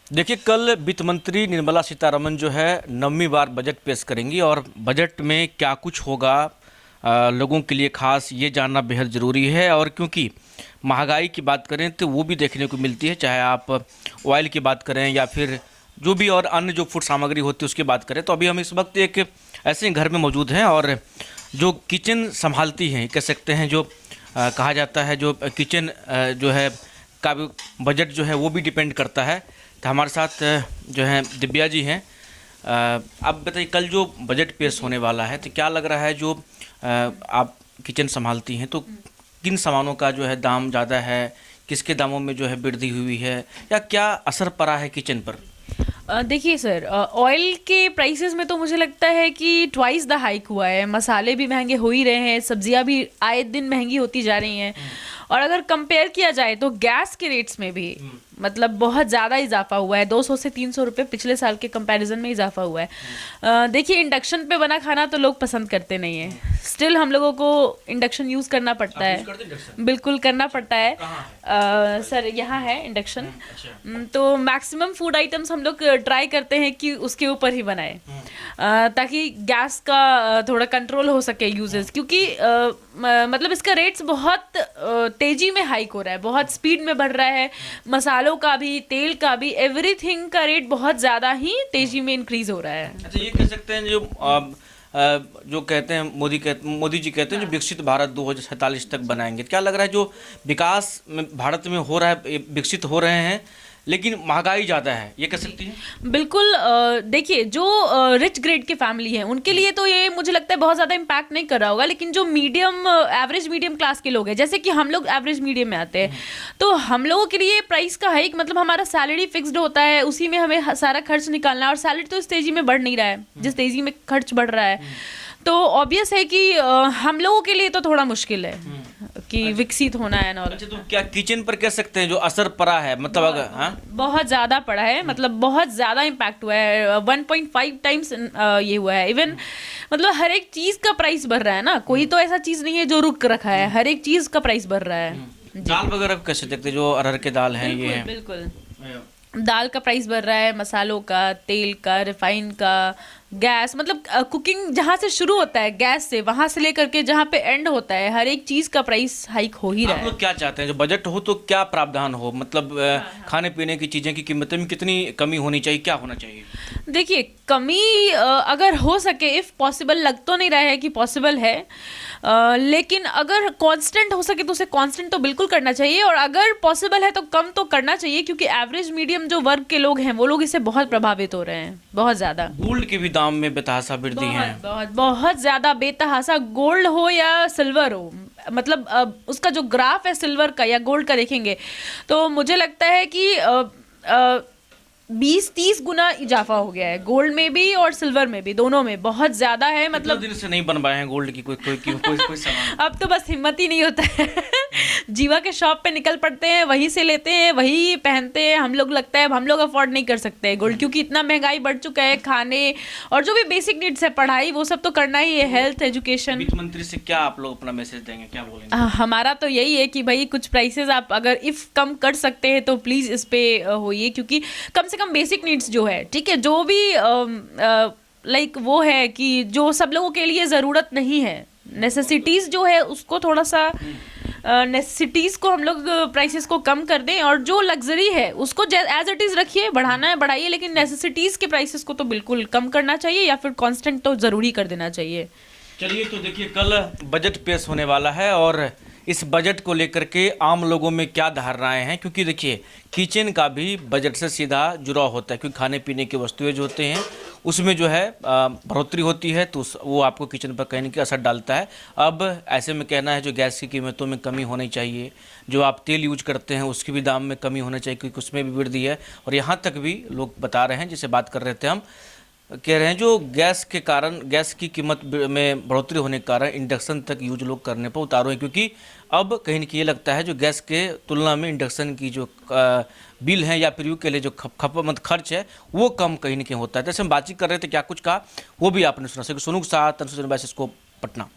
देखिए, कल वित्त मंत्री निर्मला सीतारमण जो है 9वीं बार बजट पेश करेंगी और बजट में क्या कुछ होगा लोगों के लिए खास ये जानना बेहद ज़रूरी है। और क्योंकि महंगाई की बात करें तो वो भी देखने को मिलती है, चाहे आप ऑयल की बात करें या फिर जो भी और अन्य जो फूड सामग्री होती है उसकी बात करें। तो अभी हम इस वक्त एक ऐसे घर में मौजूद हैं और जो किचन संभालती हैं, कह सकते हैं जो कहा जाता है जो किचन जो है का बजट जो है वो भी डिपेंड करता है। तो हमारे साथ जो है दिव्या जी हैं। आप बताइए, कल जो बजट पेश होने वाला है तो क्या लग रहा है, जो आप किचन संभालती हैं तो किन सामानों का जो है दाम ज़्यादा है, किसके दामों में जो है वृद्धि हुई है या क्या असर पड़ा है किचन पर? देखिए सर, ऑयल के प्राइसेस में तो मुझे लगता है कि ट्वाइस द हाइक हुआ है। मसाले भी महंगे हो ही रहे हैं, सब्जियां भी आए दिन महंगी होती जा रही हैं। और अगर कंपेयर किया जाए तो गैस के रेट्स में भी मतलब बहुत ज़्यादा इजाफा हुआ है। 200 से 300 रुपये पिछले साल के कंपैरिजन में इजाफा हुआ है। देखिए, इंडक्शन पे बना खाना तो लोग पसंद करते नहीं हैं। स्टिल हम लोगों को इंडक्शन यूज़ करना पड़ता है। बिल्कुल करना पड़ता है। सर, यहाँ है इंडक्शन। तो मैक्सिमम फूड आइटम्स हम लोग ट्राई करते हैं कि उसके ऊपर ही बनाए, ताकि गैस का थोड़ा कंट्रोल हो सके यूजेस। क्योंकि मतलब इसका रेट्स बहुत तेजी में हाइक हो रहा है, बहुत स्पीड में बढ़ रहा है। मसालों का भी, तेल का भी, एवरीथिंग का रेट बहुत ज़्यादा ही तेजी में इंक्रीज हो रहा है। अच्छा, ये कह सकते हैं जो कहते हैं मोदी जी कहते हैं जो विकसित भारत 2047 तक बनाएंगे। क्या लग रहा है जो विकास में भारत में हो रहा है, विकसित हो रहे हैं लेकिन महंगाई ज़्यादा है, ये कह सकती हैं? बिल्कुल। देखिए, जो रिच ग्रेड के फैमिली हैं उनके लिए तो ये मुझे लगता है बहुत ज़्यादा इम्पैक्ट नहीं कर रहा होगा। लेकिन जो एवरेज मीडियम क्लास के लोग हैं, जैसे कि हम लोग एवरेज मीडियम में आते हैं, तो हम लोगों के लिए प्राइस का हाइक मतलब हमारा सैलरी फिक्स्ड होता है, उसी में हमें सारा खर्च निकालना है। और सैलरी तो इस तेज़ी में बढ़ नहीं रहा है जिस तेज़ी में खर्च बढ़ रहा है। तो ऑब्वियस है कि हम लोगों के लिए तो थोड़ा मुश्किल है कि विकसित होना है ना। अच्छा, तो क्या किचन पर कह सकते हैं जो असर पड़ा है, मतलब अगर बहुत ज़्यादा पड़ा है, मतलब बहुत ज़्यादा इम्पैक्ट हुआ है। 1.5 टाइम्स ये हुआ है। इवन मतलब हर एक चीज़ का प्राइस बढ़ रहा है ना, कोई तो ऐसा चीज़ नहीं है जो रुक रखा है, हर एक चीज़ का प्राइस बढ़ रहा है। दाल वगैरह कैसे देखते हैं, जो अरहर के दाल हैं, ये हैं? बिल्कुल दाल का प्राइस बढ़ रहा है, मसालों का, तेल का, रिफाइन का, गैस, मतलब कुकिंग जहाँ से शुरू होता है गैस से, वहाँ से लेकर के जहाँ पे एंड होता है, हर एक चीज़ का प्राइस हाइक हो ही रहा है। आप लोग क्या चाहते हैं, जो बजट हो तो क्या प्रावधान हो, मतलब खाने पीने की चीज़ें की कीमतों में कितनी कमी होनी चाहिए, क्या होना चाहिए? देखिए, कमी अगर हो सके, इफ़ पॉसिबल, लग तो नहीं रहा है कि पॉसिबल है, लेकिन अगर कांस्टेंट हो सके तो उसे कांस्टेंट तो बिल्कुल करना चाहिए। और अगर पॉसिबल है तो कम तो करना चाहिए, क्योंकि एवरेज मीडियम जो वर्ग के लोग हैं वो लोग इससे बहुत प्रभावित हो रहे हैं, बहुत ज़्यादा। गोल्ड के भी दाम में बेतहाशा वृद्धि है, बहुत बहुत ज़्यादा बेतहाशा। गोल्ड हो या सिल्वर हो, मतलब उसका जो ग्राफ है सिल्वर का या गोल्ड का देखेंगे तो मुझे लगता है कि 20-30 गुना इजाफा हो गया है, गोल्ड में भी और सिल्वर में भी, दोनों में बहुत ज्यादा है। मतलब दिन से नहीं बन पाए हैं गोल्ड की कोई सामान। अब तो बस हिम्मत ही नहीं होता है। जीवा के शॉप पे निकल पड़ते हैं, वहीं से लेते हैं, वही पहनते हैं। हम लोग लगता है हम लोग अफोर्ड नहीं कर सकते गोल्ड, क्योंकि इतना महंगाई बढ़ चुका है। खाने और जो भी बेसिक नीड्स है, पढ़ाई, वो सब तो करना ही है, हेल्थ, एजुकेशन। वित्त मंत्री से क्या आप लोग अपना मैसेज देंगे, क्या बोलेंगे? हमारा तो यही है कि भाई कुछ प्राइसेस आप अगर इफ कम कर सकते हैं तो प्लीज़ इस पे होइए, क्योंकि कम से कम बेसिक नीड्स जो है, ठीक है, जो भी लाइक वो है कि जो सब लोगों के लिए ज़रूरत नहीं है, नेसेसिटीज़ जो है उसको थोड़ा सा नेसेसिटीज़ को हम लोग प्राइसेस को कम कर दें, और जो लग्जरी है उसको एज इट इज़ रखिए, बढ़ाना है बढ़ाइए, लेकिन नेसेसिटीज़ के प्राइसेस को तो बिल्कुल कम करना चाहिए या फिर कांस्टेंट तो ज़रूरी कर देना चाहिए। चलिए, तो देखिए, कल बजट पेश होने वाला है और इस बजट को लेकर के आम लोगों में क्या धारणाएं हैं, क्योंकि देखिए किचन का भी बजट से सीधा जुड़ा होता है, क्योंकि खाने पीने की वस्तुएं जो होते हैं उसमें जो है बढ़ोतरी होती है, तो वो आपको किचन पर कहीं ना कहीं असर डालता है। अब ऐसे में कहना है जो गैस की कीमतों में कमी होनी चाहिए, जो आप तेल यूज करते हैं उसकी भी दाम में कमी होना चाहिए, क्योंकि उसमें भी वृद्धि है। और यहाँ तक भी लोग बता रहे हैं, जिससे बात कर रहे थे हम, कह रहे हैं जो गैस के कारण, गैस की कीमत में बढ़ोतरी होने के कारण इंडक्शन तक यूज लोग करने पर उतारू हैं, क्योंकि अब कहीं ना कहीं ये लगता है जो गैस के तुलना में इंडक्शन की जो बिल है या प्रयोग के लिए जो खर्च है वो कम कहीं ना कहीं होता है। जैसे हम बातचीत कर रहे थे, क्या कुछ कहा वो भी आपने सुना। सोनू के साथ, पटना।